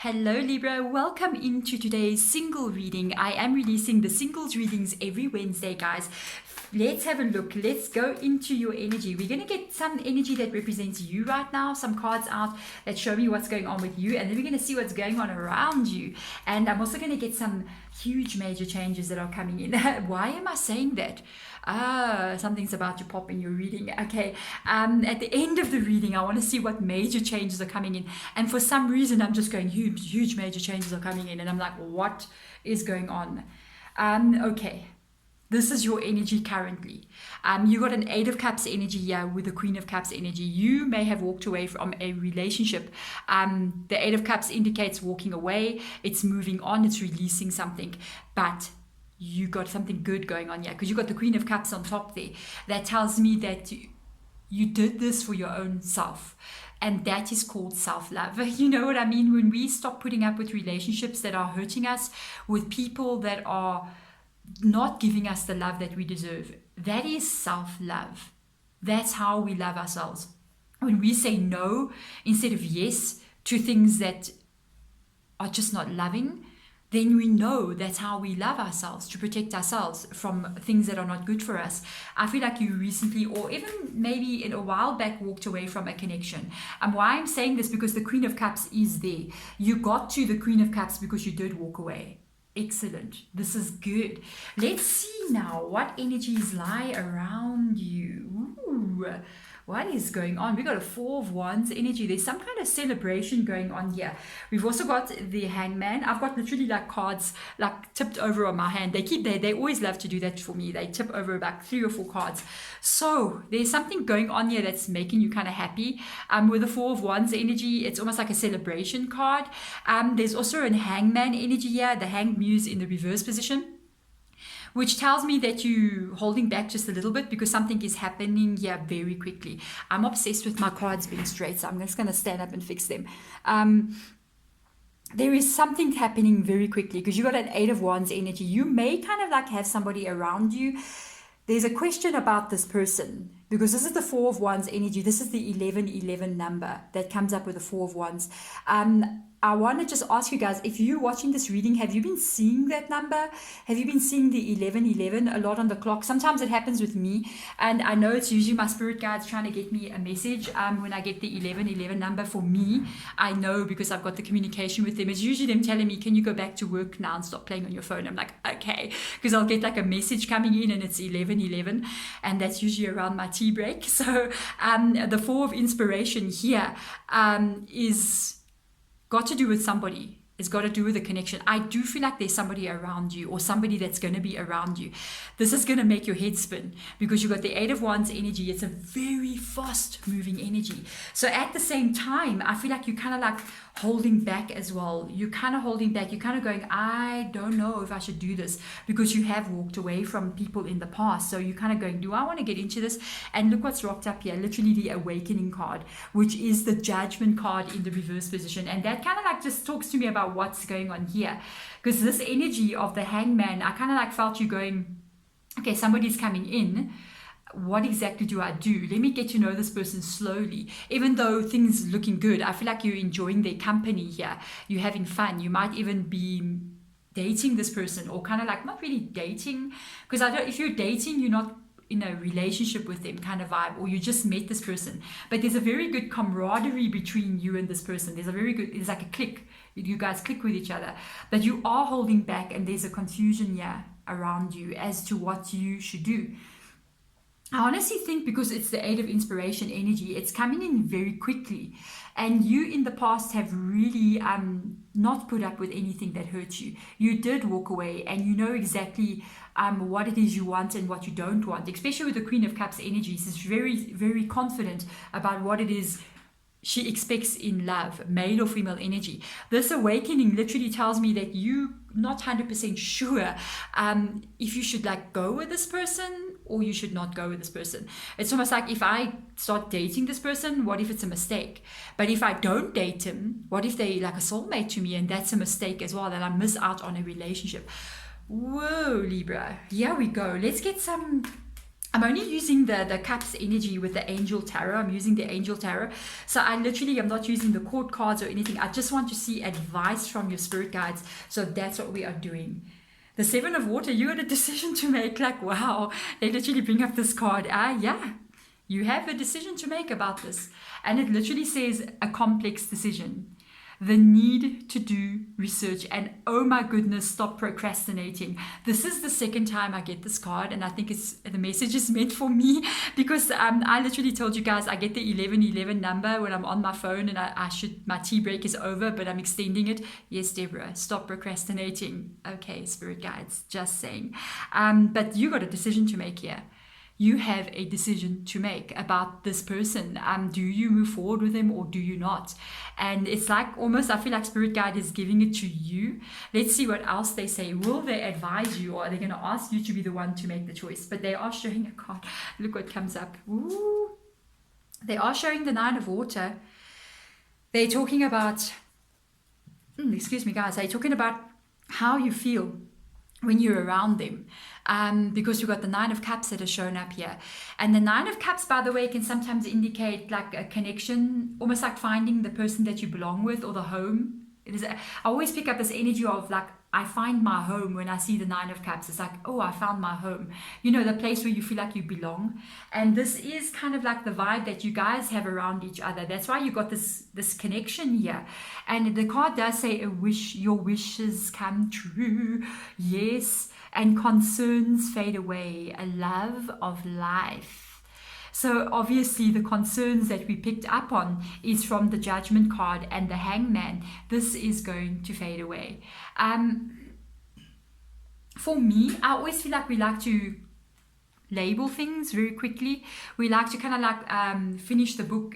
Hello Libra, welcome into today's single reading. I am releasing the singles readings every Wednesday, guys. Let's have a look. Let's go into your energy. We're going to get some energy that represents you right now, some cards out that show me what's going on with you, and then we're going to see what's going on around you. And I'm also going to get some huge major changes that are coming in. Why am I saying that? Something's about to pop in your reading. Okay, at the end of the reading, I want to see what major changes are coming in. And for some reason, I'm just going, huge major changes are coming in. And I'm like, what is going on? Okay. This is your energy currently. You got an 8 of Cups energy here with the Queen of Cups energy. You may have walked away from a relationship. The 8 of Cups indicates walking away. It's moving on. It's releasing something. But you got something good going on here because you got the Queen of Cups on top there. That tells me that you did this for your own self. And that is called self-love. You know what I mean? When we stop putting up with relationships that are hurting us, with people that are not giving us the love that we deserve, that is self-love. That's how we love ourselves. When we say no instead of yes to things that are just not loving, then we know that's how we love ourselves, to protect ourselves from things that are not good for us. I feel like you recently, or even maybe in a while back, walked away from a connection. And why I'm saying this, because the Queen of Cups is there. You got to the Queen of Cups because you did walk away. Excellent. This is good. Let's see now what energies lie around you. Ooh, what is going on? We got a 4 of Wands energy. There's some kind of celebration going on here. We've also got the Hangman. I've got literally like cards like tipped over on my hand. They always love to do that for me. They tip over about 3 or 4 cards. So there's something going on here that's making you kind of happy. With the 4 of Wands energy, it's almost like a celebration card. There's also an Hangman energy here, the Hanged Muse in the reverse position, which tells me that you're holding back just a little bit because something is happening here very quickly. I'm obsessed with my cards being straight, so I'm just going to stand up and fix them. There is something happening very quickly because you got an 8 of Wands energy. You may kind of like have somebody around you. There's a question about this person because this is the 4 of Wands energy. This is the 1111 number that comes up with the 4 of Wands. I want to just ask you guys, if you're watching this reading, have you been seeing that number? Have you been seeing the 1111 a lot on the clock? Sometimes it happens with me, and I know it's usually my spirit guides trying to get me a message when I get the 1111 number. For me, I know because I've got the communication with them. It's usually them telling me, can you go back to work now and stop playing on your phone? I'm like, okay, because I'll get like a message coming in and it's 1111, and that's usually around my tea break. So the 4 of inspiration here is got to do with somebody. It's got to do with a connection. I do feel like there's somebody around you or somebody that's going to be around you. This is going to make your head spin because you've got the 8 of Wands energy. It's a very fast moving energy. So at the same time, I feel like you're kind of like holding back as well. You're kind of holding back. You're kind of going, I don't know if I should do this because you have walked away from people in the past. So you're kind of going, do I want to get into this? And look what's rocked up here. Literally the Awakening card, which is the Judgment card in the reverse position. And that kind of like just talks to me about what's going on here. Because this energy of the Hangman, I kind of like felt you going, okay, somebody's coming in. What exactly do I do? Let me get to know this person slowly. Even though things looking good, I feel like you're enjoying their company here. You're having fun. You might even be dating this person, or kind of like not really dating, because if you're dating, you're not in a relationship with them kind of vibe, or you just met this person. But there's a very good camaraderie between you and this person. It's like a click. You guys click with each other. But you are holding back, and there's a confusion here around you as to what you should do. I honestly think because it's the 8 of inspiration energy, it's coming in very quickly. And you in the past have really not put up with anything that hurts you. You did walk away, and you know exactly what it is you want and what you don't want. Especially with the Queen of Cups energy, she's very, very confident about what it is she expects in love, male or female energy. This awakening literally tells me that you not 100% sure if you should like go with this person or you should not go with this person. It's almost like if I start dating this person, what if it's a mistake? But if I don't date him, what if they like a soulmate to me and that's a mistake as well, that I miss out on a relationship? Whoa, Libra. Here we go. Let's get some I'm only using the cups energy with the angel tarot. I'm using the angel tarot. So I'm not using the court cards or anything. I just want to see advice from your spirit guides. So that's what we are doing. The Seven of Water, you had a decision to make. Like, wow, they literally bring up this card. Yeah, you have a decision to make about this. And it literally says a complex decision. The need to do research, and oh my goodness, stop procrastinating. This is the second time I get this card, and I think the message is meant for me, because I literally told you guys I get the 1111 number when I'm on my phone, and my tea break is over, but I'm extending it. Yes, Deborah, stop procrastinating. Okay, spirit guides, just saying. But you got a decision to make here. You have a decision to make about this person. Do you move forward with them or do you not? And it's like almost, I feel like spirit guide is giving it to you. Let's see what else they say. Will they advise you, or are they going to ask you to be the one to make the choice? But they are showing a card. Look what comes up. Ooh. They are showing the Nine of Water. They're talking about, excuse me guys, they're talking about how you feel when you're around them, because you've got the Nine of Cups that has shown up here. And the Nine of Cups, by the way, can sometimes indicate like a connection, almost like finding the person that you belong with, or the home. I always pick up this energy of like, I find my home when I see the Nine of Cups. It's like, oh, I found my home. You know, the place where you feel like you belong. And this is kind of like the vibe that you guys have around each other. That's why you got this connection here. And the card does say, your wishes come true. Yes. And concerns fade away. A love of life. So obviously the concerns that we picked up on is from the Judgment card and the Hangman. This is going to fade away. For me, I always feel like we like to label things very quickly. We like to kind of like finish the book,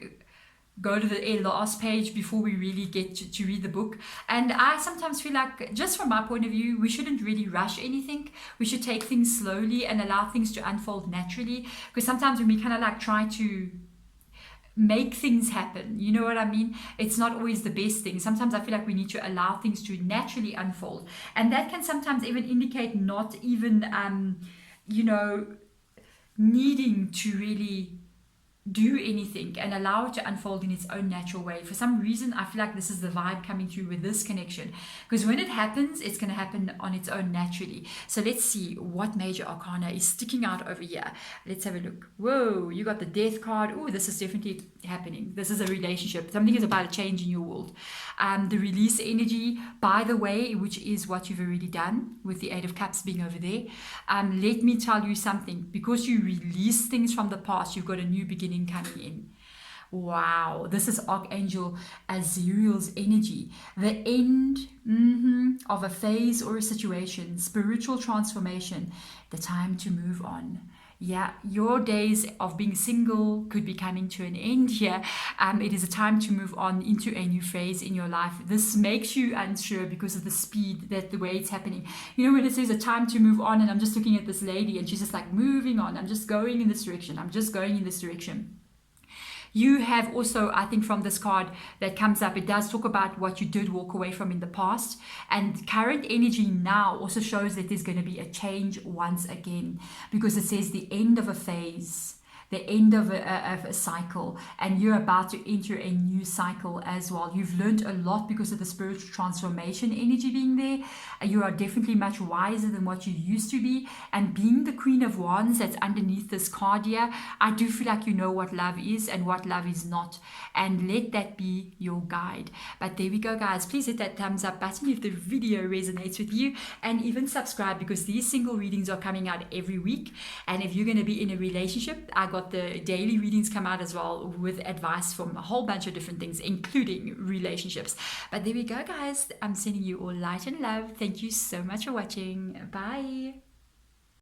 go to the last page before we really get to read the book. And I sometimes feel like, just from my point of view, we shouldn't really rush anything. We should take things slowly and allow things to unfold naturally. Because sometimes when we kind of like try to make things happen, you know what I mean? It's not always the best thing. Sometimes I feel like we need to allow things to naturally unfold. And that can sometimes even indicate not even, needing to really do anything and allow it to unfold in its own natural way. For some reason, I feel like this is the vibe coming through with this connection, because when it happens, it's going to happen on its own naturally. So let's see what major arcana is sticking out over here. Let's have a look. Whoa, you got the Death card. Oh, this is definitely happening. This is a relationship. Something is about to change in your world. The Release energy, by the way, which is what you've already done with the Eight of Cups being over there. Let me tell you something. Because you release things from the past, you've got a new beginning coming in. Wow, this is Archangel Azrael's energy. The end of a phase or a situation, spiritual transformation, the time to move on. Yeah, your days of being single could be coming to an end here. It is a time to move on into a new phase in your life. This makes you unsure because of the speed, that the way it's happening. You know, when it says a time to move on, and I'm just looking at this lady and she's just like moving on. I'm just going in this direction. I'm just going in this direction. You have also, I think from this card that comes up, it does talk about what you did walk away from in the past. And current energy now also shows that there's going to be a change once again, because it says the end of a phase, the end of a cycle, and you're about to enter a new cycle as well. You've learned a lot because of the spiritual transformation energy being there. You are definitely much wiser than what you used to be. And being the Queen of Wands that's underneath this card here, I do feel like you know what love is and what love is not. And let that be your guide. But there we go, guys. Please hit that thumbs up button if the video resonates with you. And even subscribe, because these single readings are coming out every week. And if you're going to be in a relationship, I got the daily readings come out as well, with advice from a whole bunch of different things, including relationships. But there we go, guys. I'm sending you all light and love. Thank you so much for watching. Bye.